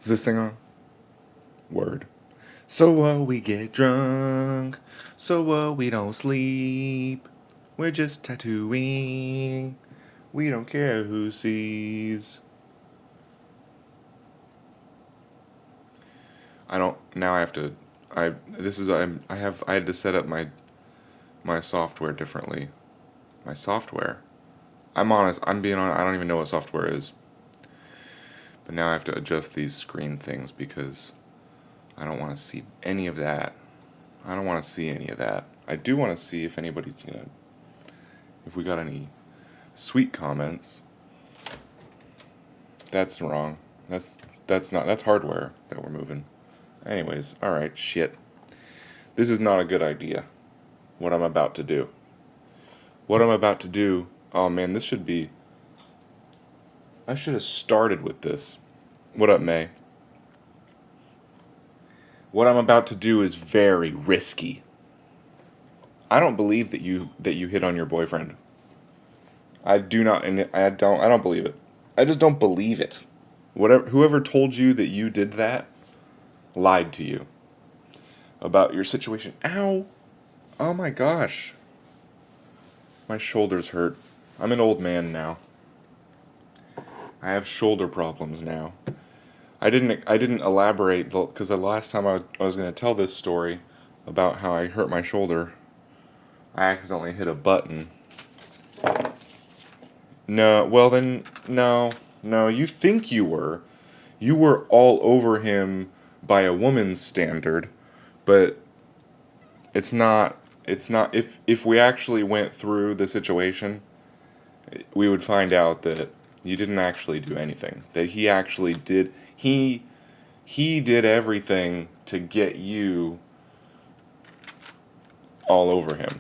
Is this thing on? Word. So we get drunk. So we don't sleep. We're just tattooing. We don't care who sees. I don't. Now I have to. I had to set up my software differently. My software. I'm honest. I'm being honest. I don't even know what software is. But now I have to adjust these screen things because I don't want to see any of that. I don't want to see any of that. I do want to see if anybody's gonna, if we got any sweet comments. That's wrong. That's not. That's hardware that we're moving. Anyways, all right. Shit. This is not a good idea. What I'm about to do. What I'm about to do. Oh man, this should be. I should have started with this. What up, May? What I'm about to do is very risky. I don't believe that you hit on your boyfriend. I do not, and I don't believe it. I just don't believe it. Whoever told you that you did that lied to you about your situation. Ow! Oh my gosh. My shoulders hurt. I'm an old man now. I have shoulder problems now. I didn't elaborate because the last time I was going to tell this story about how I hurt my shoulder, I accidentally hit a button. No, well then, no, you think you were. You were all over him by a woman's standard, but it's not, if we actually went through the situation, we would find out that you didn't actually do anything. That he actually did, he did everything to get you all over him.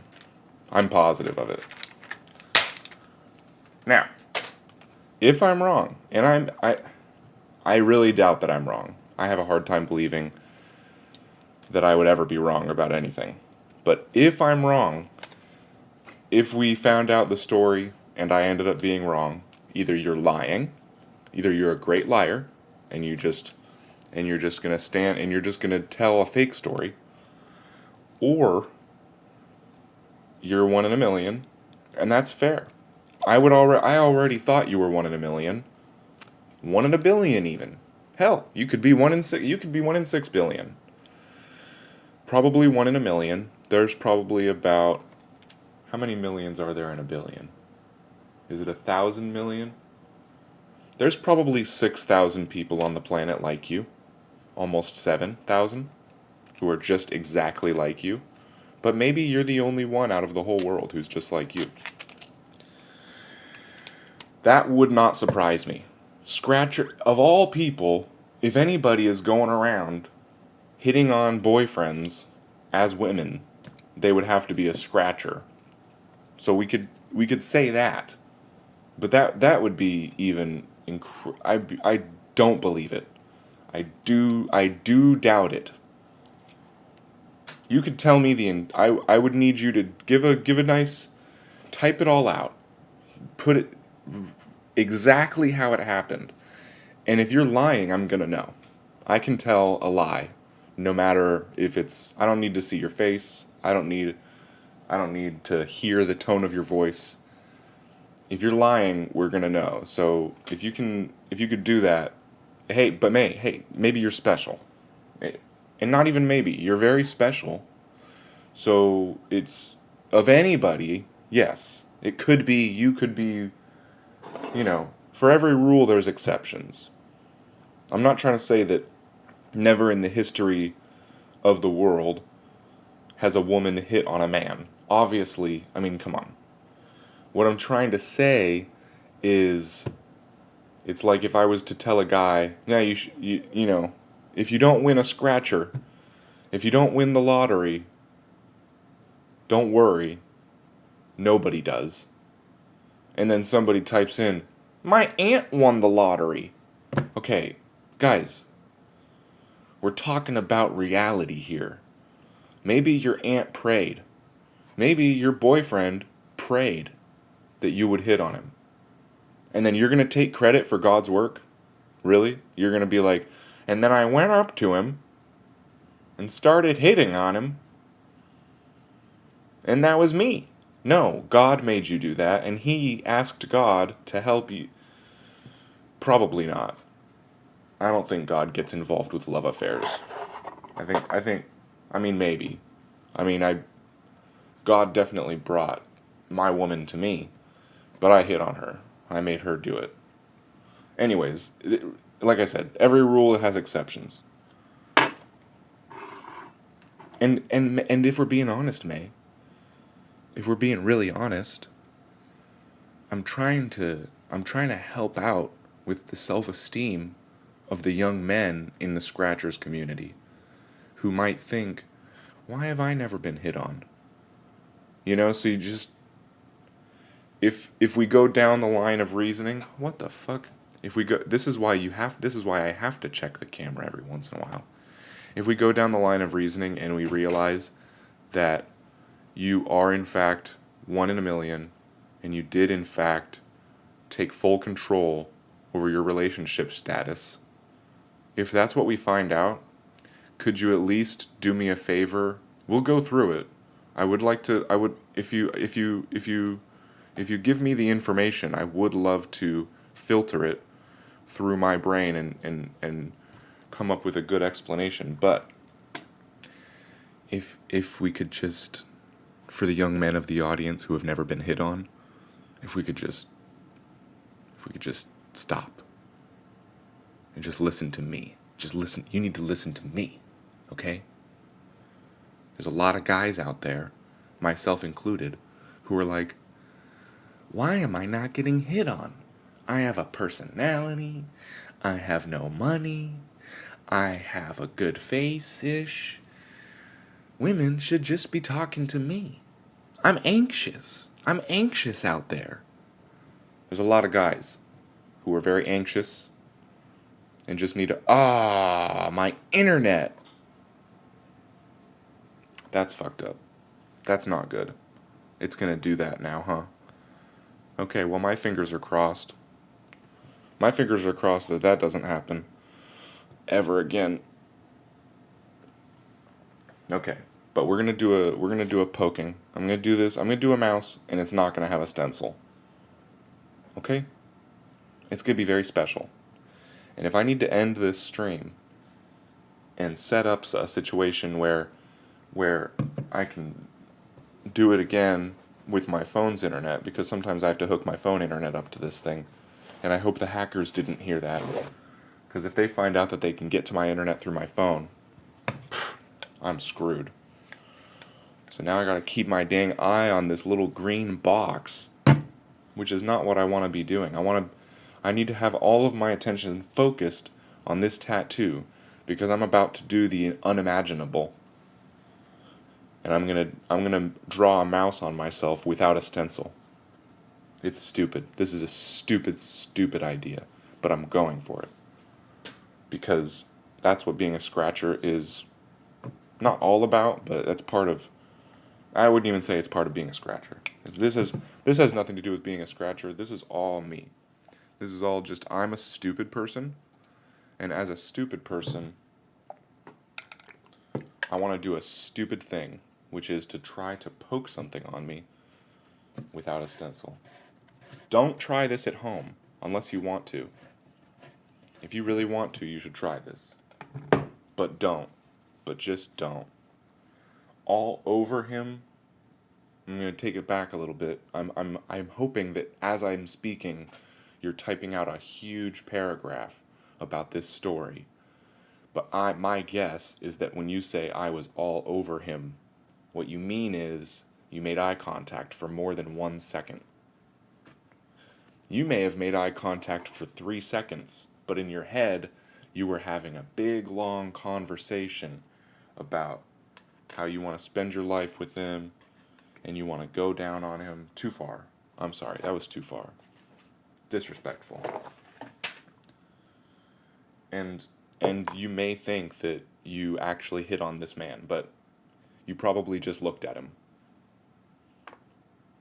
I'm positive of it. Now, if I'm wrong, and I really doubt that I'm wrong. I have a hard time believing that I would ever be wrong about anything. But if I'm wrong, if we found out the story and I ended up being wrong, either you're lying, either you're a great liar, and you're just gonna stand and you're just gonna tell a fake story, or you're one in a million, and that's fair. I already thought you were one in a million, one in a billion even. Hell, you could be one in 6 billion. Probably one in a million. There's probably about, how many millions are there in a billion? Is it 1,000 million? There's probably 6,000 people on the planet like you, almost 7,000, who are just exactly like you. But maybe you're the only one out of the whole world who's just like you. That would not surprise me. Scratcher, of all people, if anybody is going around hitting on boyfriends as women, they would have to be a scratcher. So we could say that. But that would be even I don't believe it. I do doubt it. You could tell me I would need you to give a nice, type it all out. Put it exactly how it happened. And if you're lying, I'm going to know. I can tell a lie no matter if it's, I don't need to see your face. I don't need to hear the tone of your voice. If you're lying, we're going to know. So if you could do that, hey, maybe you're special. And not even maybe, you're very special. So it's, of anybody, yes. It could be, you could be, for every rule there's exceptions. I'm not trying to say that never in the history of the world has a woman hit on a man. Obviously, I mean, come on. What I'm trying to say is, it's like if I was to tell a guy, yeah, if you don't win a scratcher, if you don't win the lottery, don't worry, nobody does. And then somebody types in, my aunt won the lottery. Okay, guys, we're talking about reality here. Maybe your aunt prayed. Maybe your boyfriend prayed that you would hit on him. And then you're going to take credit for God's work? Really? You're going to be like, And then I went up to him and started hitting on him. And that was me. No, God made you do that, and he asked God to help you. Probably not. I don't think God gets involved with love affairs. I mean, maybe. I mean, God definitely brought my woman to me, but I hit on her. I made her do it. Anyways, like I said, every rule has exceptions. And if we're being honest, May, if we're being really honest, I'm trying to help out with the self-esteem of the young men in the Scratchers community who might think, why have I never been hit on? You know, so you just if we go down the line of reasoning, what the fuck? If we go this is why I have to check the camera every once in a while. If we go down the line of reasoning and we realize that you are in fact one in a million and you did in fact take full control over your relationship status, if that's what we find out, could you at least do me a favor? We'll go through it. If you give me the information, I would love to filter it through my brain and come up with a good explanation. But if we could just, for the young men of the audience who have never been hit on, if we could just stop and just listen to me. Just listen. You need to listen to me, okay? There's a lot of guys out there, myself included, who are like, why am I not getting hit on? I have a personality. I have no money. I have a good face-ish. Women should just be talking to me. I'm anxious. I'm anxious out there. There's a lot of guys who are very anxious and just need to, my internet. That's fucked up. That's not good. It's gonna do that now, huh? Okay, well, my fingers are crossed. My fingers are crossed that that doesn't happen ever again. Okay, but we're gonna do a poking. I'm gonna do this. I'm gonna do a mouse, and it's not gonna have a stencil. Okay? It's gonna be very special. And if I need to end this stream and set up a situation where I can do it again with my phone's internet, because sometimes I have to hook my phone internet up to this thing, and I hope the hackers didn't hear that, because if they find out that they can get to my internet through my phone, I'm screwed. So now I gotta keep my dang eye on this little green box, which is not what I want to be doing. I need to have all of my attention focused on this tattoo, because I'm about to do the unimaginable. And I'm gonna draw a mouse on myself without a stencil. It's stupid. This is a stupid idea, but I'm going for it. Because that's what being a scratcher is not all about, but that's part of, I wouldn't even say it's part of being a scratcher. This has nothing to do with being a scratcher. This is all me. This is all just, I'm a stupid person, and as a stupid person, I want to do a stupid thing, which is to try to poke something on me without a stencil. Don't try this at home, unless you want to. If you really want to, you should try this. But don't. But just don't. All over him, I'm going to take it back a little bit. I'm hoping that as I'm speaking, you're typing out a huge paragraph about this story. But my guess is that when you say I was all over him, what you mean is you made eye contact for more than 1 second. You may have made eye contact for 3 seconds, but in your head, you were having a big, long conversation about how you want to spend your life with him, and you want to go down on him. Too far. I'm sorry, that was too far. Disrespectful. And you may think that you actually hit on this man, but you probably just looked at him.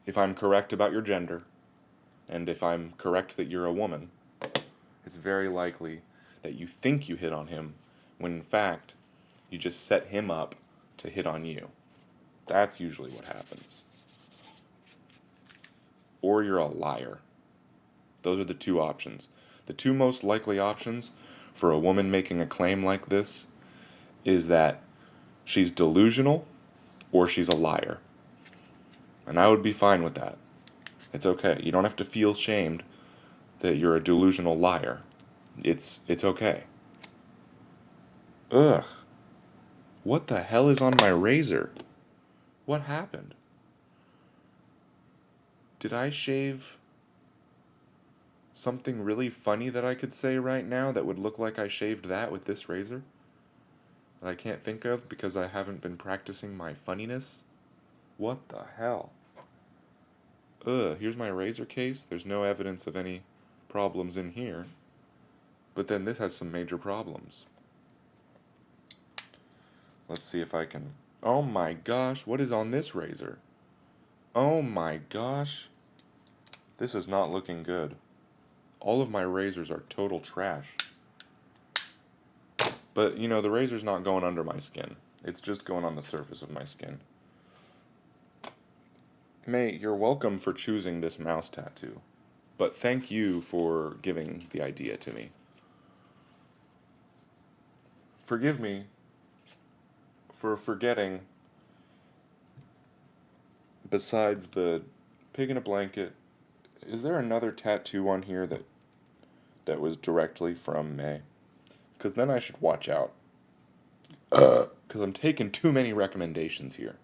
If I'm correct about your gender, and if I'm correct that you're a woman, it's very likely that you think you hit on him, when in fact, you just set him up to hit on you. That's usually what happens. Or you're a liar. Those are the two options. The two most likely options for a woman making a claim like this is that she's delusional or she's a liar. And I would be fine with that. It's okay. You don't have to feel shamed that you're a delusional liar. It's okay. Ugh. What the hell is on my razor? What happened? Did I shave something really funny that I could say right now that would look like I shaved that with this razor? That I can't think of because I haven't been practicing my funniness? What the hell? Ugh, here's my razor case. There's no evidence of any problems in here. But then this has some major problems. Let's see if I can... Oh my gosh, what is on this razor? Oh my gosh. This is not looking good. All of my razors are total trash. But, you know, the razor's not going under my skin. It's just going on the surface of my skin. May, you're welcome for choosing this mouse tattoo. But thank you for giving the idea to me. Forgive me for forgetting, besides the pig in a blanket, is there another tattoo on here that was directly from May? Because then I should watch out. Because I'm taking too many recommendations here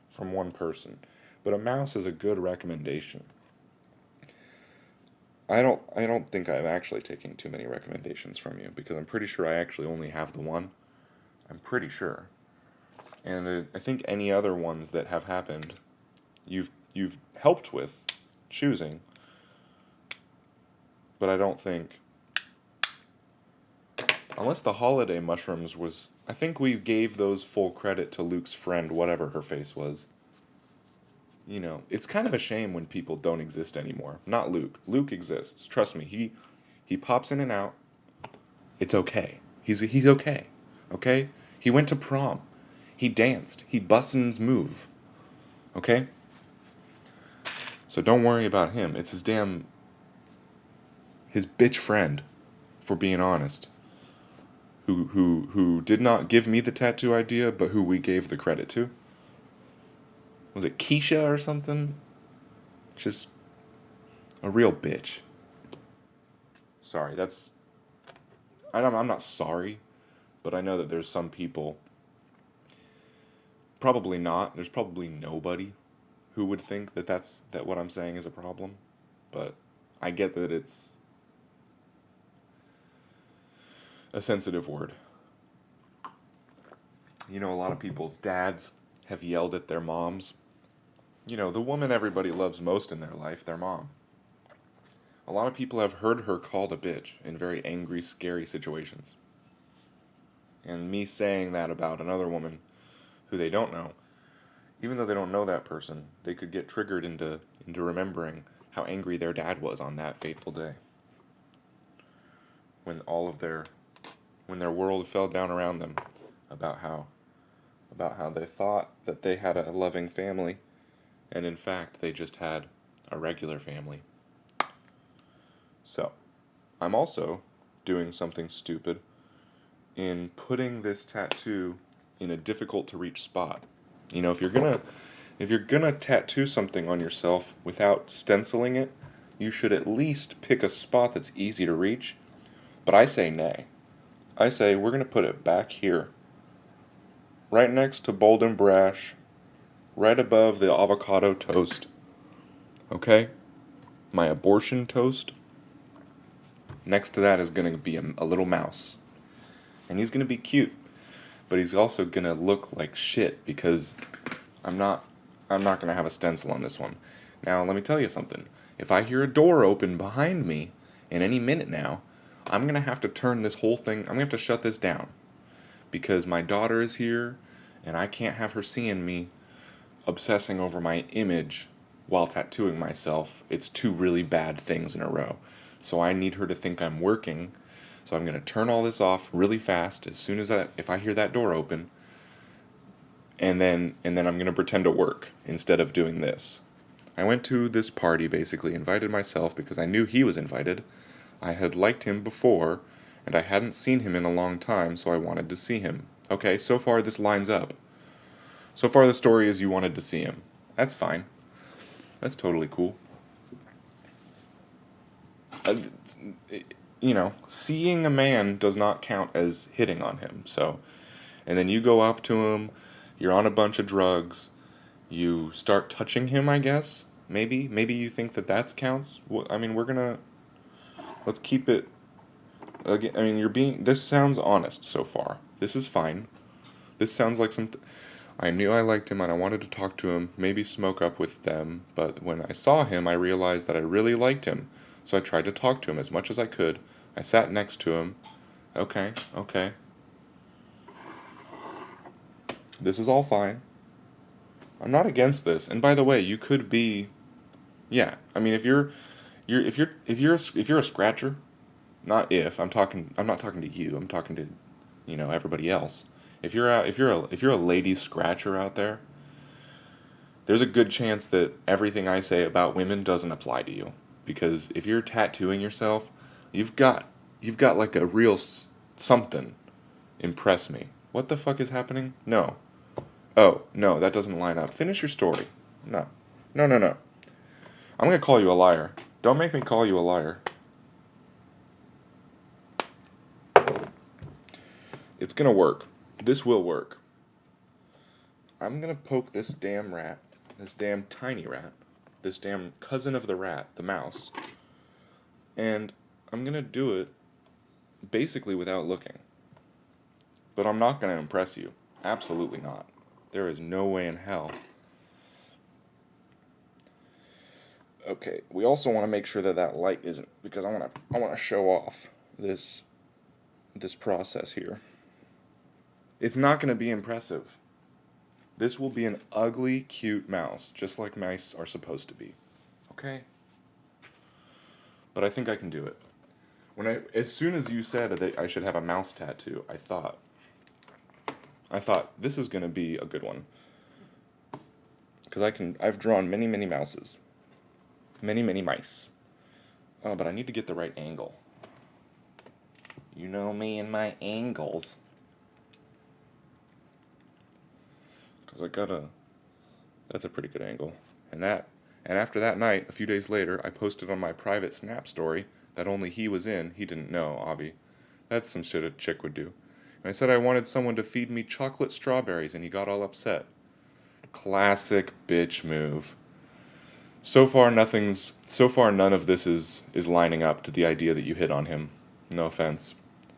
from one person. But a mouse is a good recommendation. I don't think I'm actually taking too many recommendations from you, because I'm pretty sure I actually only have the one. I'm pretty sure. And I think any other ones that have happened, you've helped with choosing. But I don't think, unless the holiday mushrooms was, I think we gave those full credit to Luke's friend, whatever her face was. You know, it's kind of a shame when people don't exist anymore. Not Luke. Luke exists. Trust me. He pops in and out. It's okay. He's okay. Okay? He went to prom. He danced. He busted his move. Okay? So don't worry about him. It's his bitch friend, for being honest, who did not give me the tattoo idea, but who we gave the credit to. Was it Keisha or something? Just a real bitch. Sorry, I'm not sorry, but I know that there's some people, probably not, there's probably nobody who would think that what I'm saying is a problem, but I get that it's a sensitive word. You know, a lot of people's dads have yelled at their moms. You know, the woman everybody loves most in their life, their mom. A lot of people have heard her called a bitch in very angry, scary situations. And me saying that about another woman who they don't know, even though they don't know that person, they could get triggered into remembering how angry their dad was on that fateful day. When their world fell down around them, about how they thought that they had a loving family, and in fact they just had a regular family. So, I'm also doing something stupid in putting this tattoo in a difficult to reach spot. You know, if you're gonna tattoo something on yourself without stenciling it, you should at least pick a spot that's easy to reach. But I say nay. I say we're gonna put it back here, right next to Bold and Brash, right above the avocado toast. Okay? My abortion toast. Next to that is going to be a little mouse. And he's going to be cute. But he's also going to look like shit, because I'm not going to have a stencil on this one. Now, let me tell you something. If I hear a door open behind me in any minute now, I'm going to have to turn this whole thing, I'm going to have to shut this down. Because my daughter is here, and I can't have her seeing me obsessing over my image while tattooing myself. It's two really bad things in a row. So I need her to think I'm working. So I'm going to turn all this off really fast as soon as if I hear that door open, and then I'm going to pretend to work instead of doing this. I went to this party, basically invited myself because I knew he was invited. I had liked him before, and I hadn't seen him in a long time, so I wanted to see him. Okay, so far this lines up. So far the story is you wanted to see him. That's fine. That's totally cool. Uh, seeing a man does not count as hitting on him. So, and then you go up to him, you're on a bunch of drugs, you start touching him, I guess. Maybe you think that counts. Well, I mean, let's keep it. Again, I mean, this sounds honest so far. This is fine. This sounds like I knew I liked him and I wanted to talk to him, maybe smoke up with them, but when I saw him, I realized that I really liked him. So I tried to talk to him as much as I could. I sat next to him. Okay. This is all fine. I'm not against this. And by the way, you could be, yeah. I mean, if you're a scratcher, not if I'm not talking to you. I'm talking to, everybody else. If you're a lady scratcher out there, there's a good chance that everything I say about women doesn't apply to you. Because if you're tattooing yourself, you've got like a real something. Impress me. What the fuck is happening? No. Oh, no, that doesn't line up. Finish your story. No. I'm gonna call you a liar. Don't make me call you a liar. It's gonna work. This will work. I'm gonna poke this damn rat, this damn tiny rat, this damn cousin of the rat, the mouse, and I'm gonna do it basically without looking. But I'm not gonna impress you. Absolutely not. There is no way in hell. Okay, we also want to make sure that light isn't, because I want to show off this process here. It's not going to be impressive. This will be an ugly, cute mouse, just like mice are supposed to be. Okay? But I think I can do it. As soon as you said that I should have a mouse tattoo, I thought this is going to be a good one. Because I've drawn many, many mouses. Many, many mice. Oh, but I need to get the right angle. You know me and my angles. Because that's a pretty good angle. And after that night, a few days later, I posted on my private Snap story that only he was in. He didn't know, Obby. That's some shit a chick would do. And I said I wanted someone to feed me chocolate strawberries, and he got all upset. Classic bitch move. So far, none of this is lining up to the idea that you hit on him. No offense.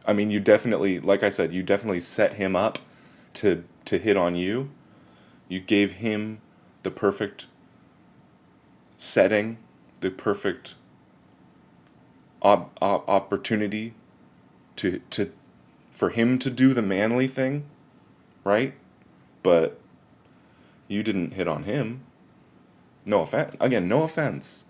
I mean, you definitely, like I said, you definitely set him up to hit on you. You gave him the perfect setting, the perfect opportunity for him to do the manly thing, right? But you didn't hit on him. No offense. Again, no offense.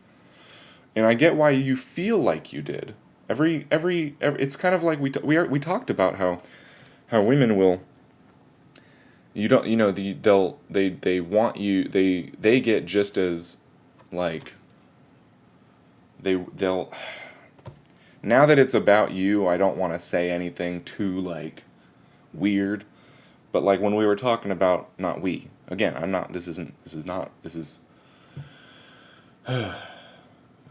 And I get why you feel like you did. Every it's kind of like we talked about how women will. You don't, they want you, they get just as, like, they'll, now that it's about you, I don't want to say anything too, like, weird, but, like, when we were talking about, not we, again,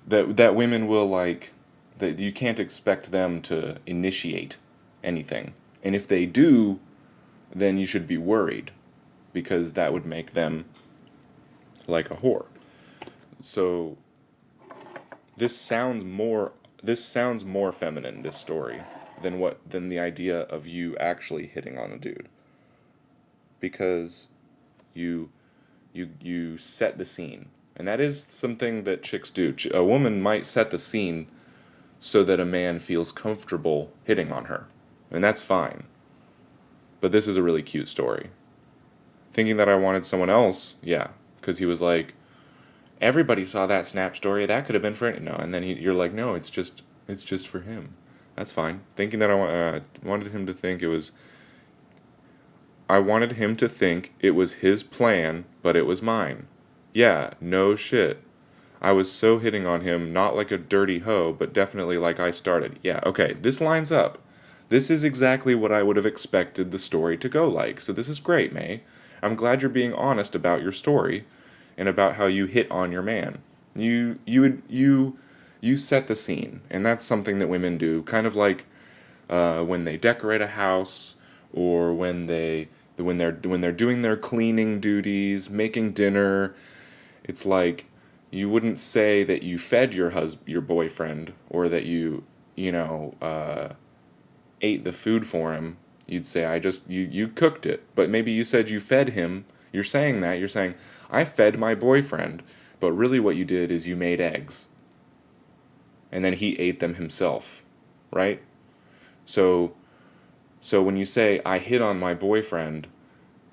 that women will, like, that you can't expect them to initiate anything, and if they do, then you should be worried, because that would make them like a whore. So this sounds more feminine, this story, than the idea of you actually hitting on a dude, because you set the scene, and that is something that chicks do. A woman might set the scene so that a man feels comfortable hitting on her, and that's fine. But this is a really cute story. Thinking that I wanted someone else, yeah, because he was like, everybody saw that Snap story. That could have been for no, and then you're like, no, it's just for him. That's fine. Thinking that wanted him to think it was. I wanted him to think it was his plan, but it was mine. Yeah, no shit. I was so hitting on him, not like a dirty hoe, but definitely like I started. Yeah, okay, this lines up. This is exactly what I would have expected the story to go like. So this is great, May. I'm glad you're being honest about your story and about how you hit on your man. You set the scene, and that's something that women do. Kind of like when they decorate a house, or when they're doing their cleaning duties, making dinner. It's like you wouldn't say that you fed your boyfriend, or that you ate the food for him. You'd say you cooked it, but maybe you said you fed him. You're saying I fed my boyfriend, but really what you did is you made eggs, and then he ate them himself, right? So so when you say I hit on my boyfriend,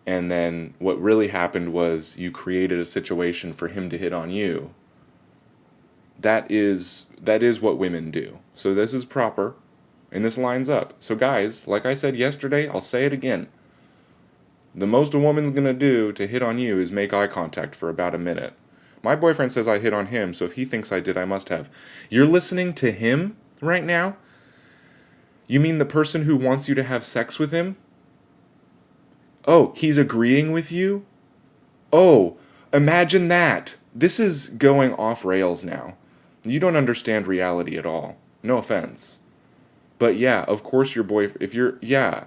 and then what really happened was you created a situation for him to hit on you, that is what women do. So this is proper, and this lines up. So guys, like I said yesterday, I'll say it again. The most a woman's gonna do to hit on you is make eye contact for about a minute. My boyfriend says I hit on him, so if he thinks I did, I must have. You're listening to him right now? You mean the person who wants you to have sex with him? Oh, he's agreeing with you? Oh, imagine that. This is going off rails now. You don't understand reality at all. No offense. But yeah, of course your boyfriend, if you're, yeah.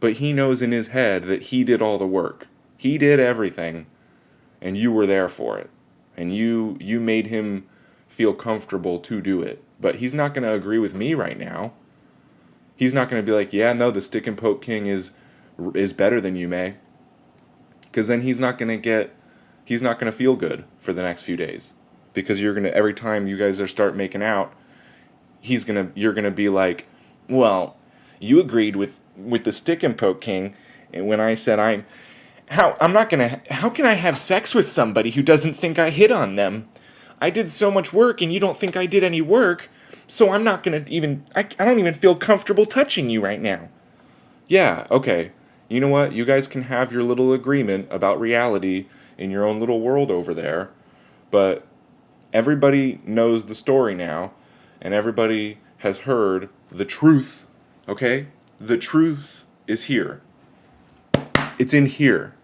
But he knows in his head that he did all the work. He did everything, and you were there for it. And you made him feel comfortable to do it. But he's not going to agree with me right now. He's not going to be like, yeah, no, the stick and poke king is better than you, May. Because then he's not going to feel good for the next few days. Because every time you guys start making out, you're going to be like, well, you agreed with the stick and poke king, and when I said how can I have sex with somebody who doesn't think I hit on them? I did so much work and you don't think I did any work, so I'm not going to I don't even feel comfortable touching you right now. Yeah, okay. You know what? You guys can have your little agreement about reality in your own little world over there, but everybody knows the story now, and everybody has heard the truth, okay? The truth is here. It's in here.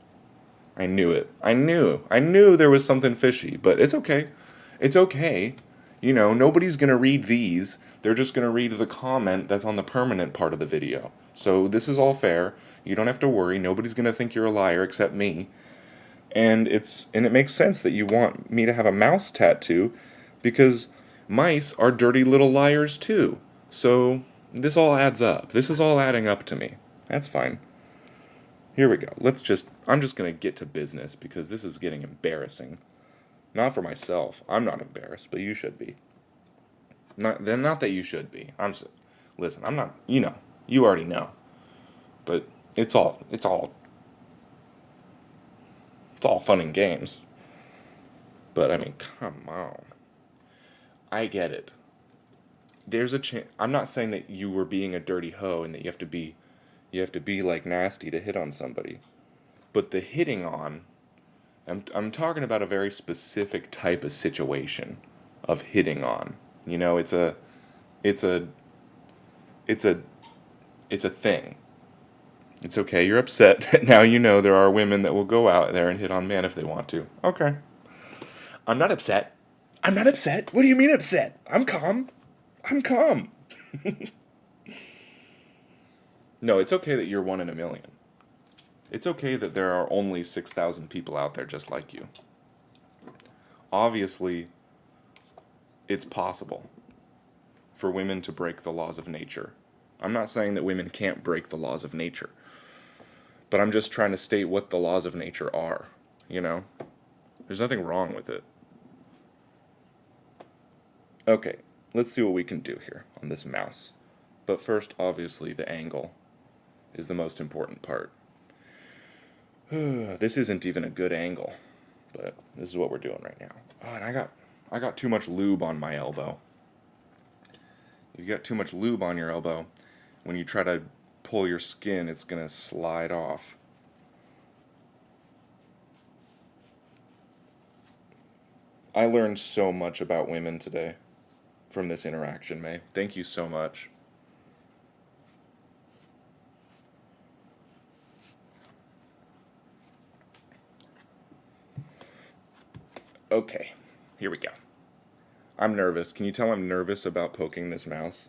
I knew it. I knew there was something fishy, but it's okay. It's okay. Nobody's going to read these. They're just going to read the comment that's on the permanent part of the video. So this is all fair. You don't have to worry. Nobody's going to think you're a liar except me. And it makes sense that you want me to have a mouse tattoo, because mice are dirty little liars too. So this all adds up. This is all adding up to me. That's fine. Here we go. I'm just going to get to business, because this is getting embarrassing. Not for myself. I'm not embarrassed, but you should be. Not that you should be. Listen, I'm not, you already know. But it's all fun and games. But I mean, come on. I get it. There's a chance. I'm not saying that you were being a dirty hoe and that you have to be like nasty to hit on somebody. But the hitting on, I'm talking about a very specific type of situation of hitting on. It's a thing. It's okay, you're upset. Now you know there are women that will go out there and hit on men if they want to. Okay. I'm not upset. I'm not upset. What do you mean upset? I'm calm. I'm calm. No, it's okay that you're one in a million. It's okay that there are only 6,000 people out there just like you. Obviously, it's possible for women to break the laws of nature. I'm not saying that women can't break the laws of nature, but I'm just trying to state what the laws of nature are, There's nothing wrong with it. Okay, let's see what we can do here on this mouse. But first, obviously, the angle is the most important part. This isn't even a good angle, but this is what we're doing right now. Oh, and I got too much lube on my elbow. You got too much lube on your elbow. When you try to pull your skin, it's going to slide off. I learned so much about women today from this interaction, May. Thank you so much. Okay, here we go. I'm nervous. Can you tell I'm nervous about poking this mouse?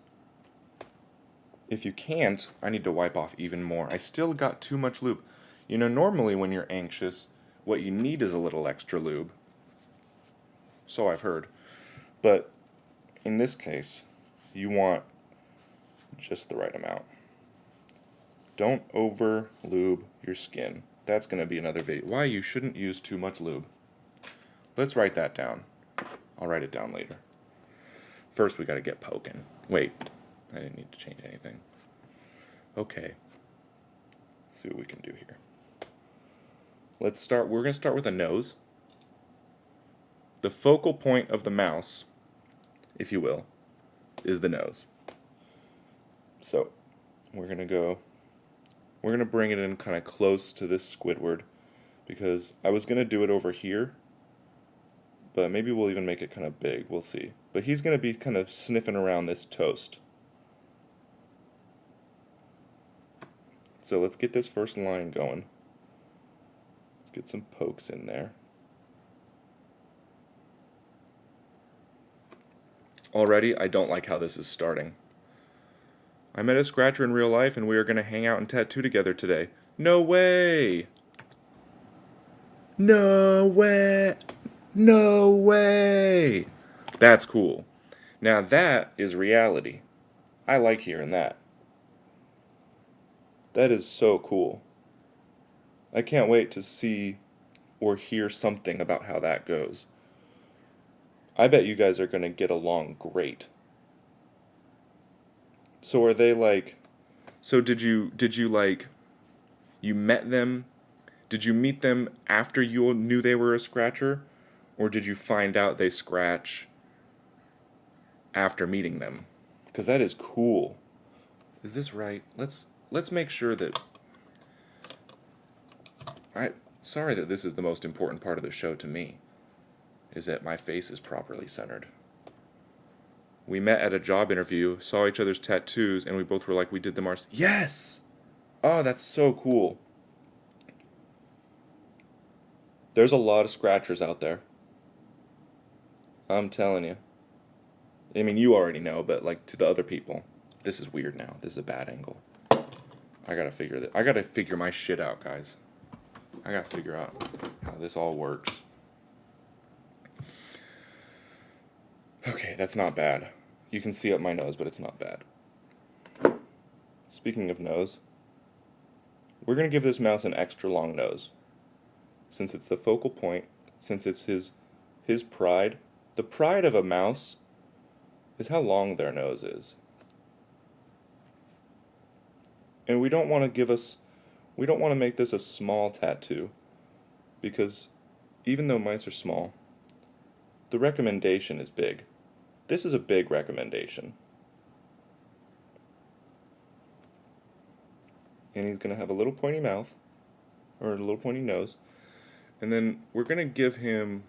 If you can't, I need to wipe off even more. I still got too much lube. You know, normally when you're anxious, what you need is a little extra lube. So I've heard. But in this case, you want just the right amount. Don't over lube your skin. That's going to be another video. Why you shouldn't use too much lube. Let's write that down. I'll write it down later. First, we got to get poking. Wait, I didn't need to change anything. Okay. Let's see what we can do here. Let's start. We're going to start with a nose. The focal point of the mouse, if you will, is the nose. So, we're going to bring it in kind of close to this Squidward, because I was going to do it over here, but maybe we'll even make it kind of big, we'll see. But he's going to be kind of sniffing around this toast. So let's get this first line going. Let's get some pokes in there. Already, I don't like how this is starting. I met a scratcher in real life and we are going to hang out and tattoo together today. No way! No way! No way! That's cool. Now that is reality. I like hearing that. That is so cool. I can't wait to see or hear something about how that goes. I bet you guys are going to get along great. So are they like, so did you like, you met them, did you meet them after you knew they were a scratcher? Or did you find out they scratch after meeting them? Because that is cool. Is this right? Let's make sure that, sorry that this is the most important part of the show to me, is that my face is properly centered. We met at a job interview, saw each other's tattoos, and we both were like, we did them ourselves. Yes! Oh, that's so cool. There's a lot of scratchers out there. I'm telling you. I mean, you already know, but like to the other people, this is weird now. This is a bad angle. I gotta figure my shit out, guys. I gotta figure out how this all works. Okay, that's not bad. You can see up my nose, but it's not bad. Speaking of nose, we're gonna give this mouse an extra long nose. Since it's the focal point, since it's his pride. The pride of a mouse is how long their nose is. And we don't want to make this a small tattoo, because even though mice are small, the recommendation is big. This is a big recommendation. And he's going to have a little pointy mouth, or a little pointy nose, and then we're going to give him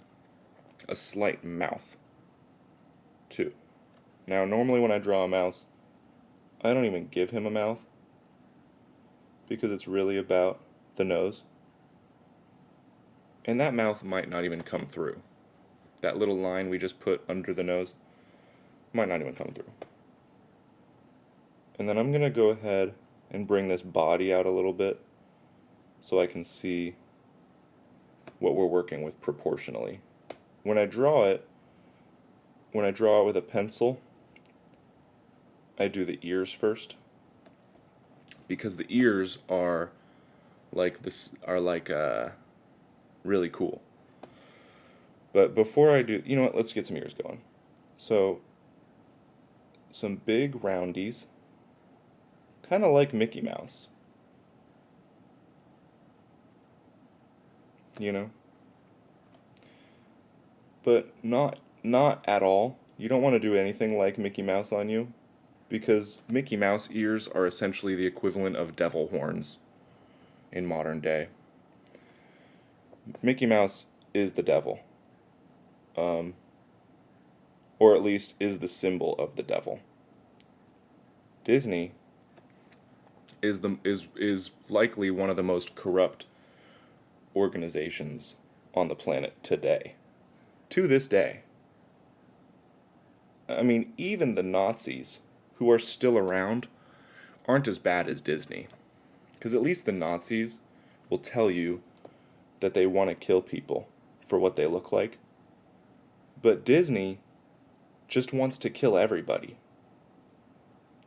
a slight mouth, too. Now, normally when I draw a mouse, I don't even give him a mouth, because it's really about the nose. And that mouth might not even come through. That little line we just put under the nose might not even come through. And then I'm going to go ahead and bring this body out a little bit so I can see what we're working with proportionally. When I draw it with a pencil, I do the ears first, because the ears are really cool. But before I do, you know what, let's get some ears going. So, some big roundies, kind of like Mickey Mouse. You know? But not at all. You don't want to do anything like Mickey Mouse on you, because Mickey Mouse ears are essentially the equivalent of devil horns in modern day. Mickey Mouse is the devil, or at least is the symbol of the devil. Disney is likely one of the most corrupt organizations on the planet today. To this day. I mean, even the Nazis, who are still around, aren't as bad as Disney. Because at least the Nazis will tell you that they want to kill people for what they look like. But Disney just wants to kill everybody.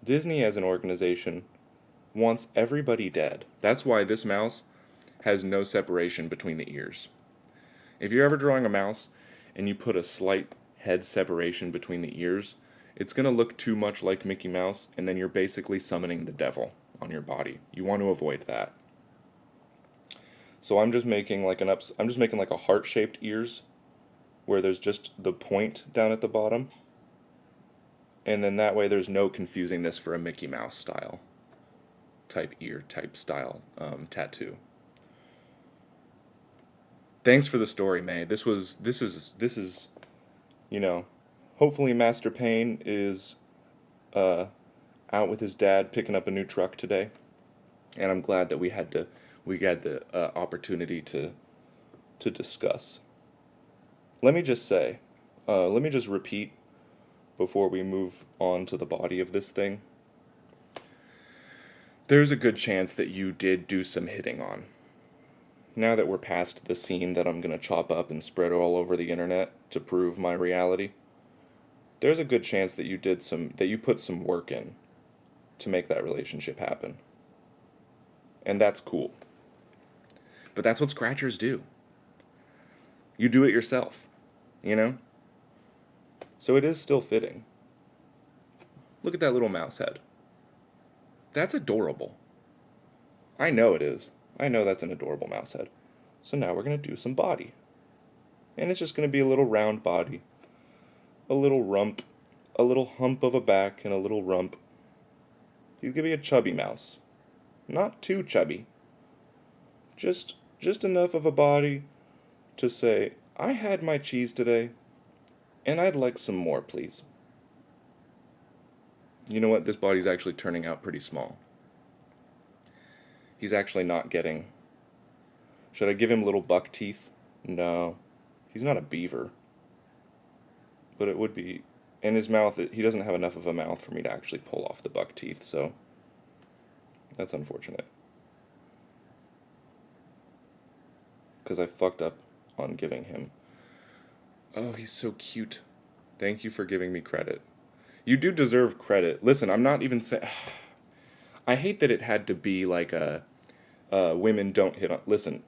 Disney as an organization wants everybody dead. That's why this mouse has no separation between the ears. If you're ever drawing a mouse and you put a slight head separation between the ears, it's going to look too much like Mickey Mouse, and then you're basically summoning the devil on your body. You want to avoid that. So I'm just making like a heart-shaped ears where there's just the point down at the bottom. And then that way there's no confusing this for a Mickey Mouse style type style tattoo. Thanks for the story, May. This is, hopefully Master Payne is out with his dad picking up a new truck today, and I'm glad that we had the opportunity to discuss. Let me just repeat before we move on to the body of this thing. There's a good chance that you did do some hitting on. Now that we're past the scene that I'm going to chop up and spread all over the internet to prove my reality, there's a good chance that you put some work in to make that relationship happen. And that's cool. But that's what scratchers do. You do it yourself, So it is still fitting. Look at that little mouse head. That's adorable. I know it is. I know that's an adorable mouse head. So now we're going to do some body. And it's just going to be a little round body. A little rump. A little hump of a back and a little rump. He's going to be a chubby mouse. Not too chubby. Just enough of a body to say, I had my cheese today, and I'd like some more, please. You know what? This body's actually turning out pretty small. He's actually not getting... Should I give him little buck teeth? No. He's not a beaver. But it would be... In his mouth, he doesn't have enough of a mouth for me to actually pull off the buck teeth, so... That's unfortunate. Because I fucked up on giving him... Oh, he's so cute. Thank you for giving me credit. You do deserve credit. Listen, I'm not even saying... I hate that it had to be like a... women don't hit on... Listen,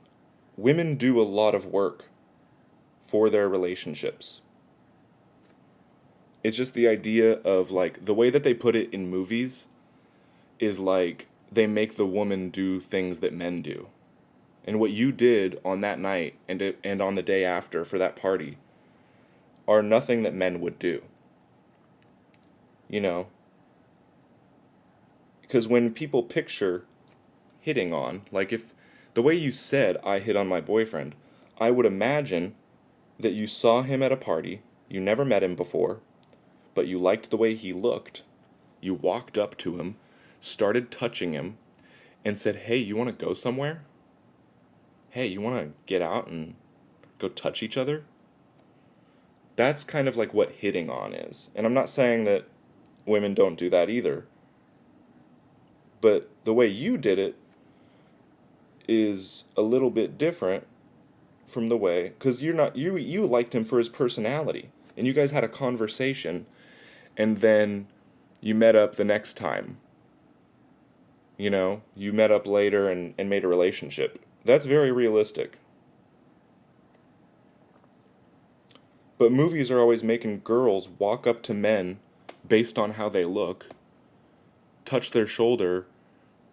women do a lot of work for their relationships. It's just the idea of, like, the way that they put it in movies is like they make the woman do things that men do. And what you did on that night and on the day after for that party are nothing that men would do. Because when people picture hitting on, like if the way you said I hit on my boyfriend, I would imagine that you saw him at a party, you never met him before, but you liked the way he looked, you walked up to him, started touching him, and said, hey, you want to go somewhere? Hey, you want to get out and go touch each other? That's kind of like what hitting on is. And I'm not saying that women don't do that either. But the way you did it is a little bit different from the way... Because you liked him for his personality. And you guys had a conversation. And then you met up the next time. You met up later and made a relationship. That's very realistic. But movies are always making girls walk up to men based on how they look, touch their shoulder,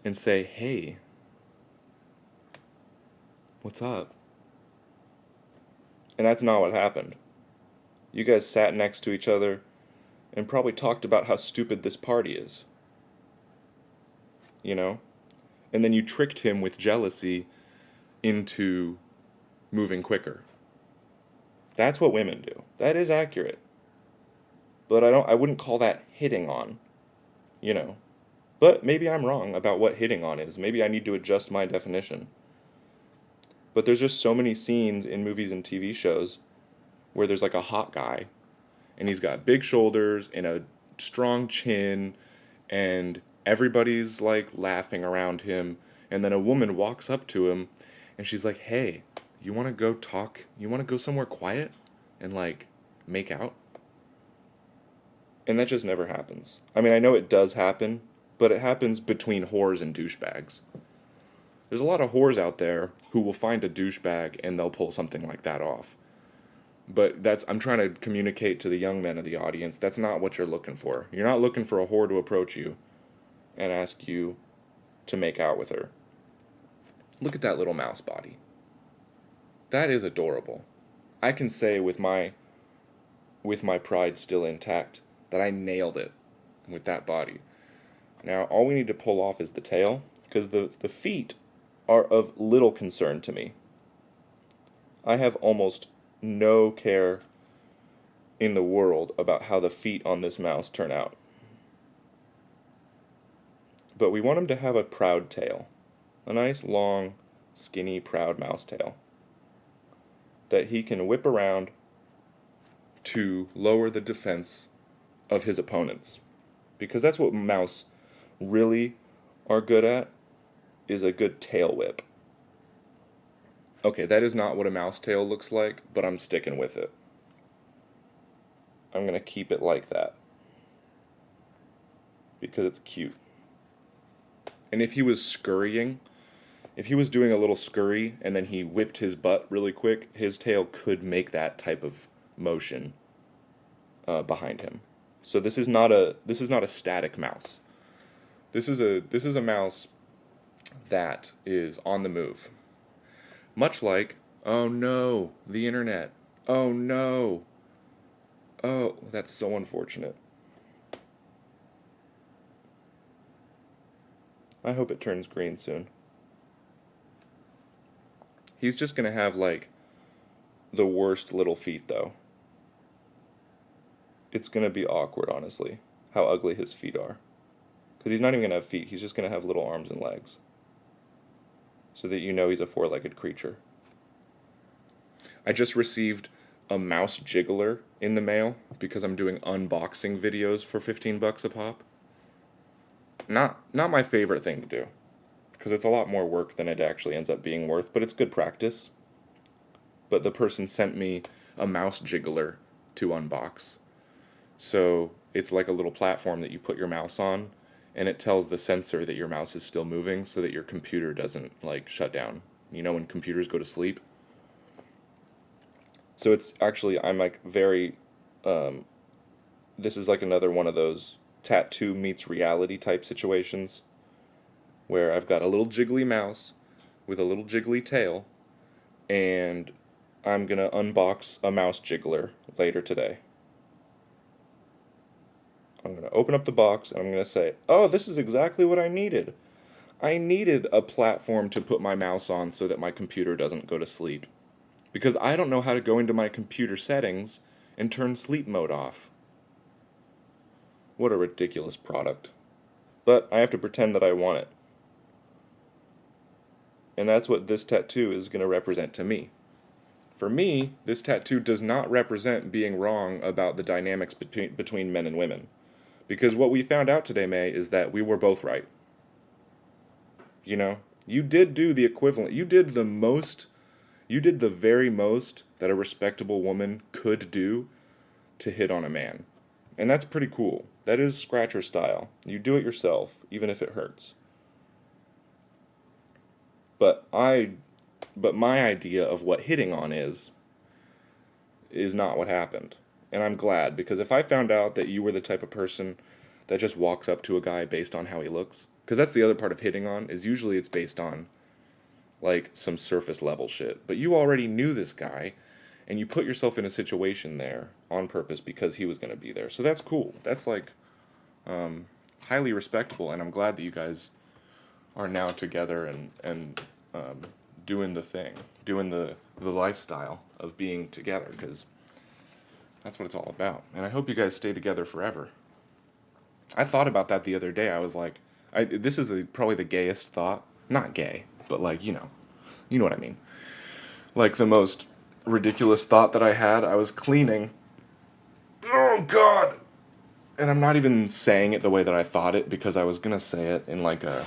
and say, hey, what's up? And that's not what happened. You guys sat next to each other and probably talked about how stupid this party is. You know? And then you tricked him with jealousy into moving quicker. That's what women do. That is accurate. But I wouldn't call that hitting on, you know. But maybe I'm wrong about what hitting on is. Maybe I need to adjust my definition. But there's just so many scenes in movies and TV shows where there's like a hot guy and he's got big shoulders and a strong chin and everybody's like laughing around him, and then a woman walks up to him and she's like, "Hey, you want to go talk? You want to go somewhere quiet and like make out?" And that just never happens. I mean, I know it does happen, but it happens between whores and douchebags. There's a lot of whores out there who will find a douchebag and they'll pull something like that off. But I'm trying to communicate to the young men of the audience, that's not what you're looking for. You're not looking for a whore to approach you and ask you to make out with her. Look at that little mouse body. That is adorable. I can say with my pride still intact that I nailed it with that body. Now, all we need to pull off is the tail, because the feet are of little concern to me. I have almost no care in the world about how the feet on this mouse turn out. But we want him to have a proud tail. A nice, long, skinny, proud mouse tail that he can whip around to lower the defense of his opponents. Because that's what mouse really are good at, is a good tail whip. Okay, that is not what a mouse tail looks like, but I'm sticking with it. I'm going to keep it like that. Because it's cute. And if he was scurrying, if he was doing a little scurry and then he whipped his butt really quick, his tail could make that type of motion behind him. So this is not a static mouse. This is a mouse that is on the move. Much like, oh no, the internet. Oh no. Oh, that's so unfortunate. I hope it turns green soon. He's just gonna have like the worst little feet though. It's gonna be awkward, honestly, how ugly his feet are. Because he's not even gonna have feet, he's just gonna have little arms and legs. So that you know he's a four-legged creature. I just received a mouse jiggler in the mail because I'm doing unboxing videos for $15 a pop. Not my favorite thing to do, because it's a lot more work than it actually ends up being worth, but it's good practice. But the person sent me a mouse jiggler to unbox. So it's like a little platform that you put your mouse on, and it tells the sensor that your mouse is still moving so that your computer doesn't like shut down. You know when computers go to sleep? So it's actually, I'm like very, this is like another one of those tattoo meets reality type situations where I've got a little jiggly mouse with a little jiggly tail, and I'm going to unbox a mouse jiggler later today. I'm going to open up the box and I'm going to say, oh, this is exactly what I needed. I needed a platform to put my mouse on so that my computer doesn't go to sleep. Because I don't know how to go into my computer settings and turn sleep mode off. What a ridiculous product. But I have to pretend that I want it. And that's what this tattoo is going to represent to me. For me, this tattoo does not represent being wrong about the dynamics between men and women. Because what we found out today, May, is that we were both right. You know, you did do the equivalent. You did the very most that a respectable woman could do to hit on a man. And that's pretty cool. That is scratcher style. You do it yourself, even if it hurts. But my idea of what hitting on is not what happened. And I'm glad, because if I found out that you were the type of person that just walks up to a guy based on how he looks, because that's the other part of hitting on, is usually it's based on like some surface level shit. But you already knew this guy, and you put yourself in a situation there on purpose because he was going to be there. So that's cool. That's like highly respectable, and I'm glad that you guys are now together and doing the thing, doing the lifestyle of being together, because that's what it's all about. And I hope you guys stay together forever. I thought about that the other day. I was like, this is probably the gayest thought. Not gay, but like, you know what I mean. Like the most ridiculous thought that I had. I was cleaning. Oh, God! And I'm not even saying it the way that I thought it, because I was going to say it in like a...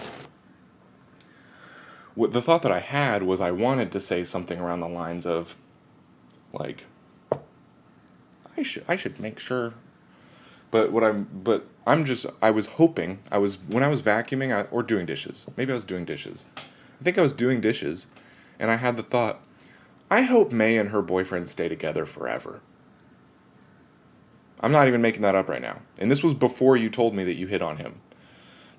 The thought that I had was I wanted to say something around the lines of, like, I should make sure... I was hoping, when I was vacuuming, or doing dishes, maybe I was doing dishes. I think I was doing dishes, and I had the thought, I hope May and her boyfriend stay together forever. I'm not even making that up right now. And this was before you told me that you hit on him.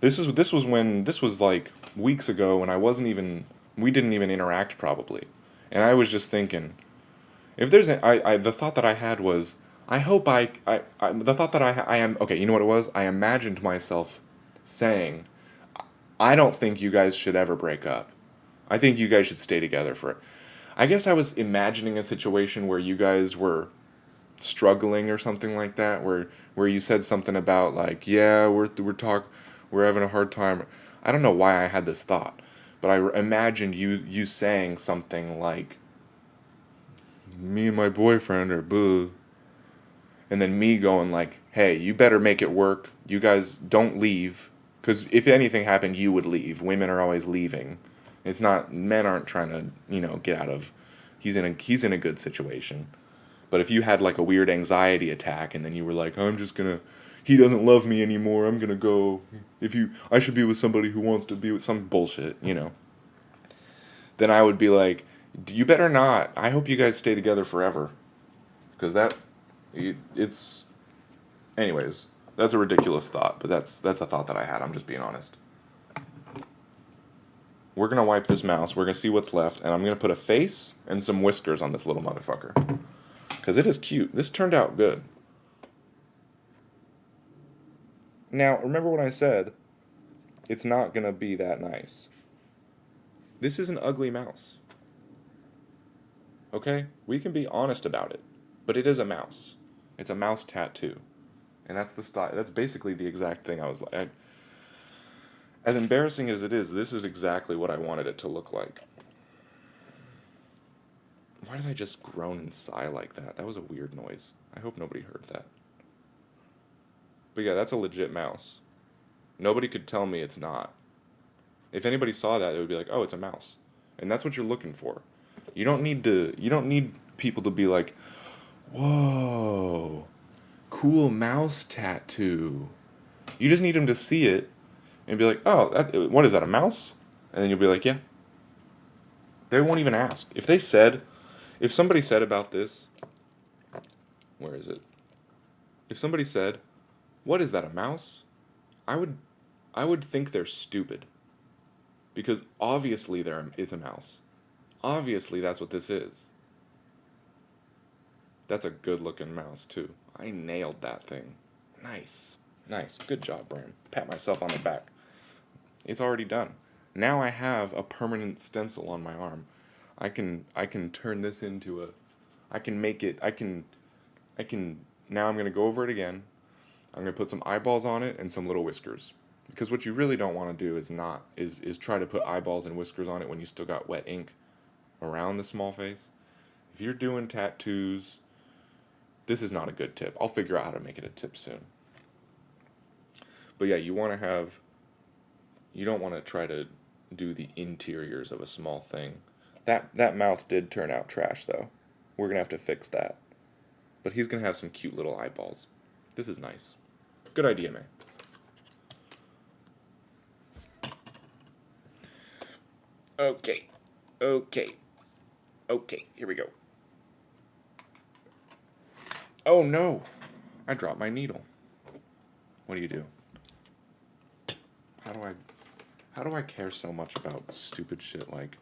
This was like weeks ago when we didn't even interact probably. And I was just thinking, if there's the thought that I had was, I hope the thought that I am, okay, you know what it was? I imagined myself saying, I don't think you guys should ever break up. I think you guys should stay together I guess I was imagining a situation where you guys were struggling or something like that, where you said something about like, yeah, we're having a hard time. I don't know why I had this thought, but I imagined you saying something like, me and my boyfriend are boo. And then me going like, hey, you better make it work. You guys don't leave. Because if anything happened, you would leave. Women are always leaving. Men aren't trying to, get out of, he's in a good situation. But if you had like a weird anxiety attack and then you were like, he doesn't love me anymore, I'm gonna go, I should be with somebody who wants to be with some bullshit, then I would be like, you better not. I hope you guys stay together forever. Because anyways, that's a ridiculous thought, but that's a thought that I had. I'm just being honest. We're going to wipe this mouse. We're going to see what's left, and I'm going to put a face and some whiskers on this little motherfucker. Because it is cute. This turned out good. Now, remember what I said? It's not going to be that nice. This is an ugly mouse. Okay? We can be honest about it. But it is a mouse. It's a mouse tattoo. And that's the style. That's basically the exact thing I was like. As embarrassing as it is, this is exactly what I wanted it to look like. Why did I just groan and sigh like that? That was a weird noise. I hope nobody heard that. But yeah, that's a legit mouse. Nobody could tell me it's not. If anybody saw that, they would be like, oh, it's a mouse. And that's what you're looking for. You don't need people to be like, whoa, cool mouse tattoo. You just need them to see it and be like, oh, what is that, a mouse? And then you'll be like, yeah. They won't even ask. If somebody said about this, where is it? If somebody said, what is that, a mouse? I would think they're stupid. Because obviously it's a mouse. Obviously that's what this is. That's a good looking mouse too. I nailed that thing. Nice. Good job, Bram. Pat myself on the back. It's already done. Now I have a permanent stencil on my arm. I can turn this into now I'm going to go over it again. I'm going to put some eyeballs on it and some little whiskers. Because what you really don't want to do is try to put eyeballs and whiskers on it when you still got wet ink around the small face. If you're doing tattoos, this is not a good tip. I'll figure out how to make it a tip soon. But yeah, you don't want to try to do the interiors of a small thing. That mouth did turn out trash though. We're going to have to fix that. But he's going to have some cute little eyeballs. This is nice. Good idea, man. Okay, here we go. Oh no, I dropped my needle. What do you do? How do I care so much about stupid shit like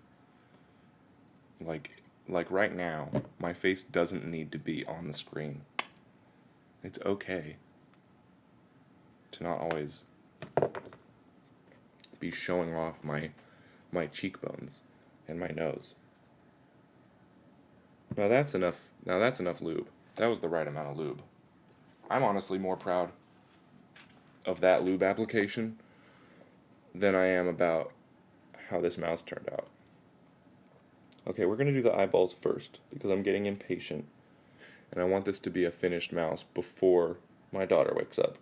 like right now, my face doesn't need to be on the screen. It's okay to not always be showing off my cheekbones and my nose. Now that's enough. Now that's enough lube. That was the right amount of lube. I'm honestly more proud of that lube application than I am about how this mouse turned out. Okay, we're going to do the eyeballs first because I'm getting impatient and I want this to be a finished mouse before my daughter wakes up.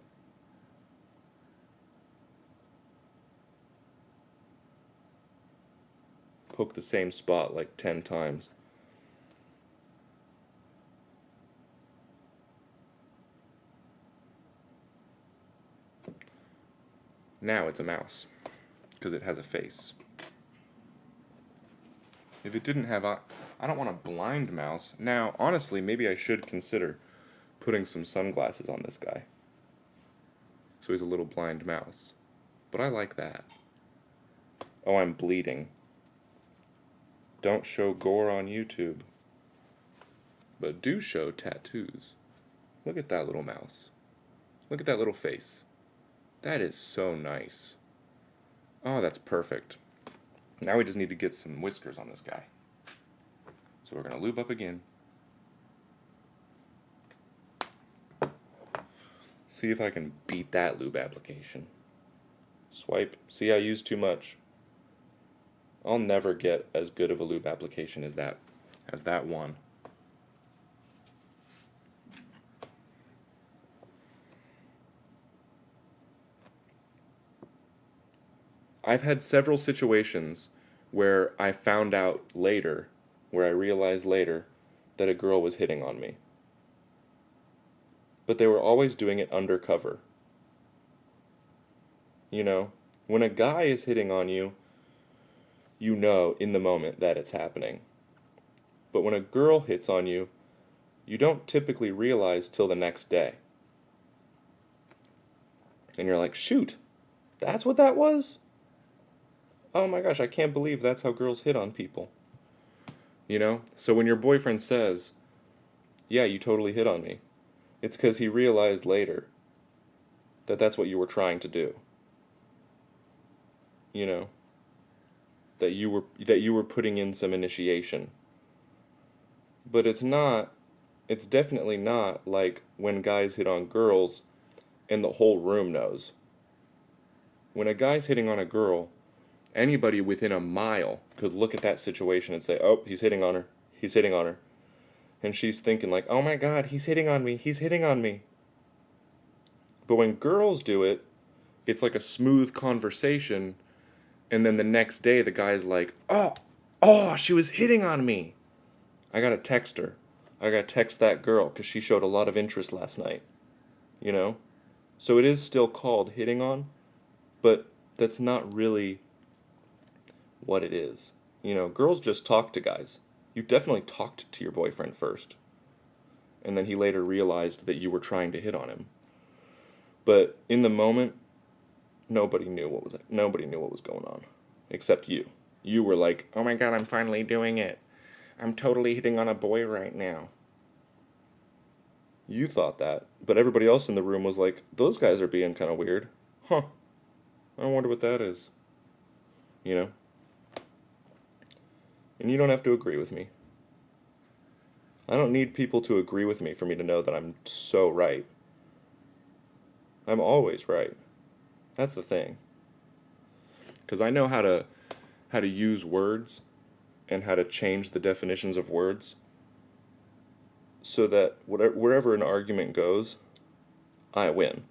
Poke the same spot like 10 times. Now it's a mouse, because it has a face. If it didn't have I don't want a blind mouse. Now, honestly, maybe I should consider putting some sunglasses on this guy. So he's a little blind mouse. But I like that. Oh, I'm bleeding. Don't show gore on YouTube. But do show tattoos. Look at that little mouse. Look at that little face. That is so nice. Oh, that's perfect. Now we just need to get some whiskers on this guy. So we're going to lube up again. See if I can beat that lube application. Swipe. See, I used too much. I'll never get as good of a lube application as that one. I've had several situations where I found out later, where I realized later, that a girl was hitting on me. But they were always doing it undercover. You know, when a guy is hitting on you, you know in the moment that it's happening. But when a girl hits on you, you don't typically realize till the next day. And you're like, shoot, that's what that was? Oh my gosh, I can't believe that's how girls hit on people. You know? So when your boyfriend says, yeah, you totally hit on me, it's because he realized later that that's what you were trying to do. You know? That you were putting in some initiation. But it's definitely not like when guys hit on girls and the whole room knows. When a guy's hitting on a girl, anybody within a mile could look at that situation and say, oh, he's hitting on her. He's hitting on her. And she's thinking like, oh my God, he's hitting on me. He's hitting on me. But when girls do it, it's like a smooth conversation. And then the next day, the guy's like, oh, she was hitting on me. I gotta text her. I gotta text that girl because she showed a lot of interest last night. You know? So it is still called hitting on, but that's not really what it is. You know, girls just talk to guys. You definitely talked to your boyfriend first. And then he later realized that you were trying to hit on him. But in the moment, nobody knew what was going on. Except you. You were like, oh my God, I'm finally doing it. I'm totally hitting on a boy right now. You thought that, but everybody else in the room was like, those guys are being kind of weird. Huh. I wonder what that is. You know? And you don't have to agree with me. I don't need people to agree with me for me to know that I'm so right. I'm always right. That's the thing. Because I know how to use words and how to change the definitions of words so that wherever an argument goes, I win.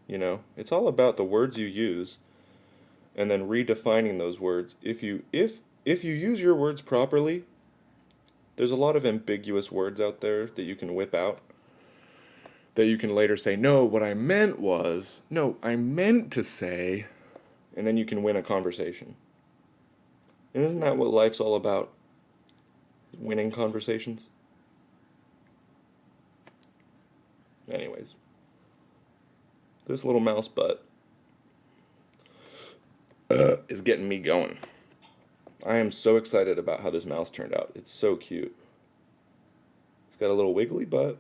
You know, it's all about the words you use and then redefining those words. If you use your words properly, there's a lot of ambiguous words out there that you can whip out that you can later say, no, what I meant to say, and then you can win a conversation. And isn't that what life's all about? Winning conversations? Anyways. This little mouse butt is getting me going. I am so excited about how this mouse turned out. It's so cute. It's got a little wiggly butt.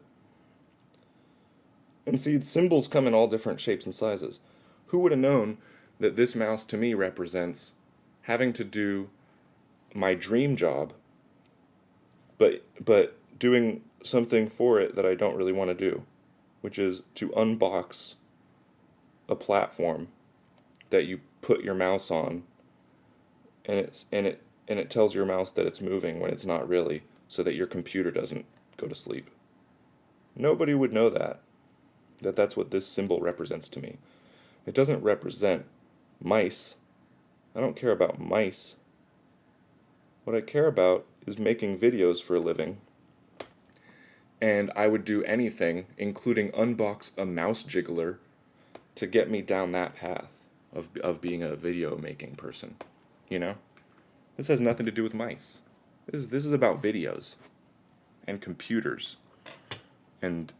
And see, symbols come in all different shapes and sizes. Who would have known that this mouse to me represents having to do my dream job, but doing something for it that I don't really want to do, which is to unbox a platform that you put your mouse on, and it tells your mouse that it's moving when it's not really, so that your computer doesn't go to sleep. Nobody would know that's what this symbol represents to me. It doesn't represent mice. I don't care about mice. What I care about is making videos for a living. And I would do anything, including unbox a mouse jiggler, to get me down that path of being a video making person. You know? This has nothing to do with mice. This is about videos and computers and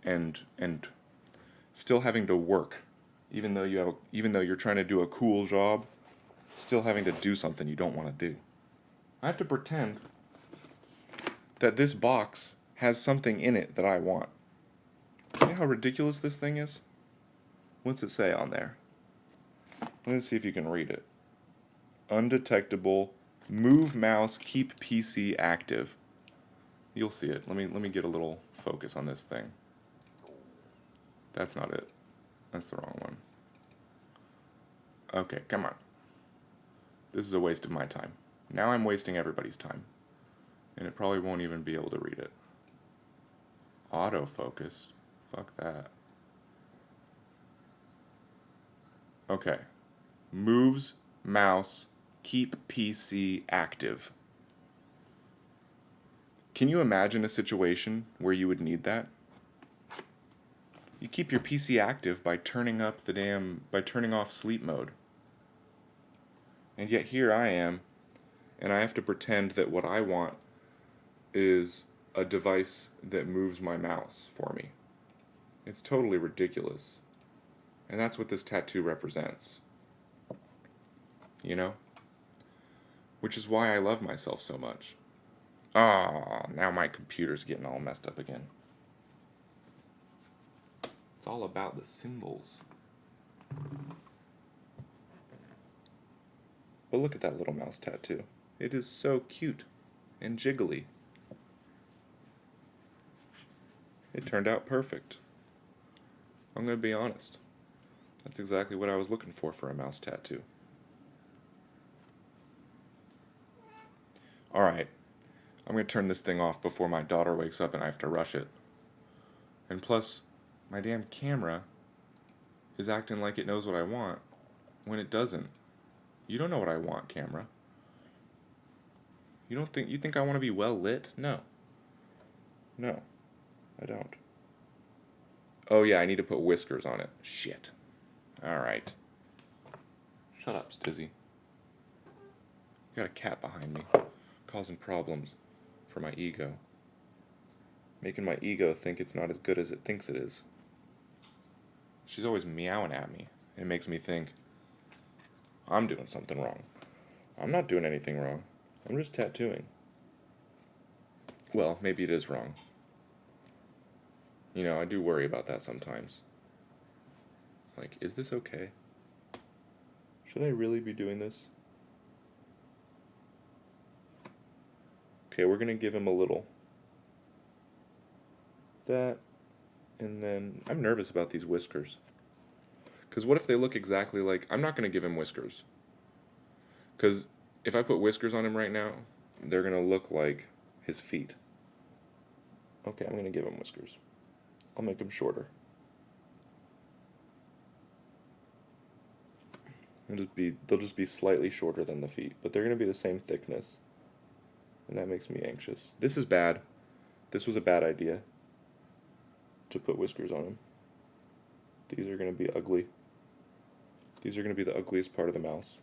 still having to work, even though you're trying to do a cool job, still having to do something you don't want to do. I have to pretend that this box has something in it that I want. You know how ridiculous this thing is? What's it say on there? Let's see if you can read it. Undetectable. Move mouse. Keep PC active. You'll see it. Let me get a little focus on this thing. That's not it. That's the wrong one. Okay, come on. This is a waste of my time. Now I'm wasting everybody's time. And it probably won't even be able to read it. Autofocus. Fuck that. Okay. Moves, mouse, keep PC active. Can you imagine a situation where you would need that? You keep your PC active by turning off sleep mode. And yet here I am, and I have to pretend that what I want is a device that moves my mouse for me. It's totally ridiculous. And that's what this tattoo represents. You know? Which is why I love myself so much. Ah, now my computer's getting all messed up again. It's all about the symbols. But look at that little mouse tattoo. It is so cute and jiggly. It turned out perfect. I'm going to be honest. That's exactly what I was looking for a mouse tattoo. Alright, I'm going to turn this thing off before my daughter wakes up and I have to rush it. And plus, my damn camera is acting like it knows what I want when it doesn't. You don't know what I want, camera. You think I want to be well lit? No. No, I don't. Oh yeah, I need to put whiskers on it. Shit. Alright. Shut up, Stizzy. Got a cat behind me, causing problems for my ego. Making my ego think it's not as good as it thinks it is. She's always meowing at me. It makes me think I'm doing something wrong. I'm not doing anything wrong. I'm just tattooing. Well, maybe it is wrong. You know, I do worry about that sometimes. Like, is this okay? Should I really be doing this? Okay, we're gonna give him a little. That, and then I'm nervous about these whiskers. Because what if they look exactly like... I'm not gonna give him whiskers. Because if I put whiskers on him right now, they're gonna look like his feet. Okay, I'm gonna give him whiskers. I'll make them shorter. They'll just be slightly shorter than the feet, but they're gonna be the same thickness. And that makes me anxious. This is bad. This was a bad idea to put whiskers on him. These are gonna be ugly. These are gonna be the ugliest part of the mouse.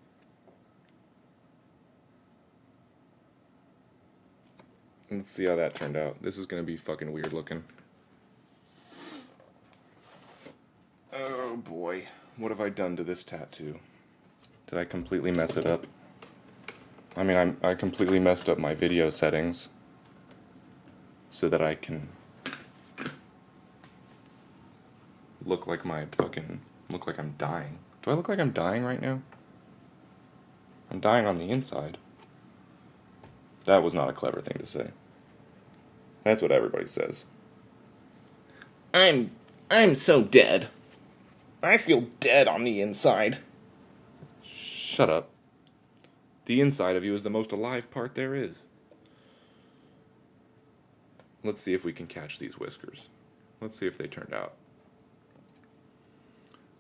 Let's see how that turned out. This is gonna be fucking weird looking. Oh boy, what have I done to this tattoo? Did I completely mess it up? I mean, I completely messed up my video settings so that I can look like I'm dying. Do I look like I'm dying right now? I'm dying on the inside. That was not a clever thing to say. That's what everybody says. I'm so dead. I feel dead on the inside. Shut up. The inside of you is the most alive part there is. Let's see if we can catch these whiskers. Let's see if they turned out.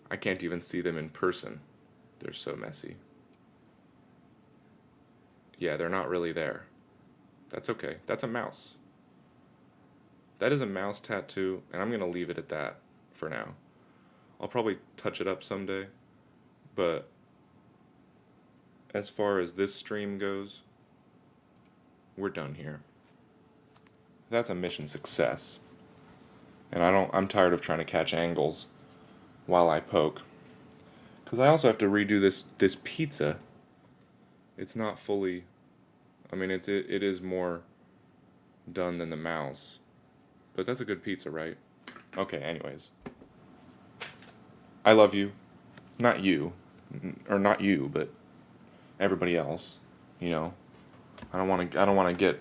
I can't even see them in person. They're so messy. Yeah, they're not really there. That's okay. That's a mouse. That is a mouse tattoo, and I'm going to leave it at that for now. I'll probably touch it up someday, but as far as this stream goes, we're done here. That's a mission success. And I'm tired of trying to catch angles while I poke. Because I also have to redo this pizza. It's not fully, I mean, it is more done than the mouse. But that's a good pizza, right? Okay, anyways. I love you. Not you. Or not you, but everybody else. You know. I don't want to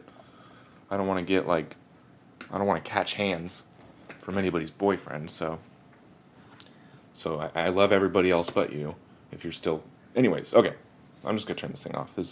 catch hands from anybody's boyfriend, so I love everybody else but you, if you're still... Anyways, okay. I'm just going to turn this thing off. This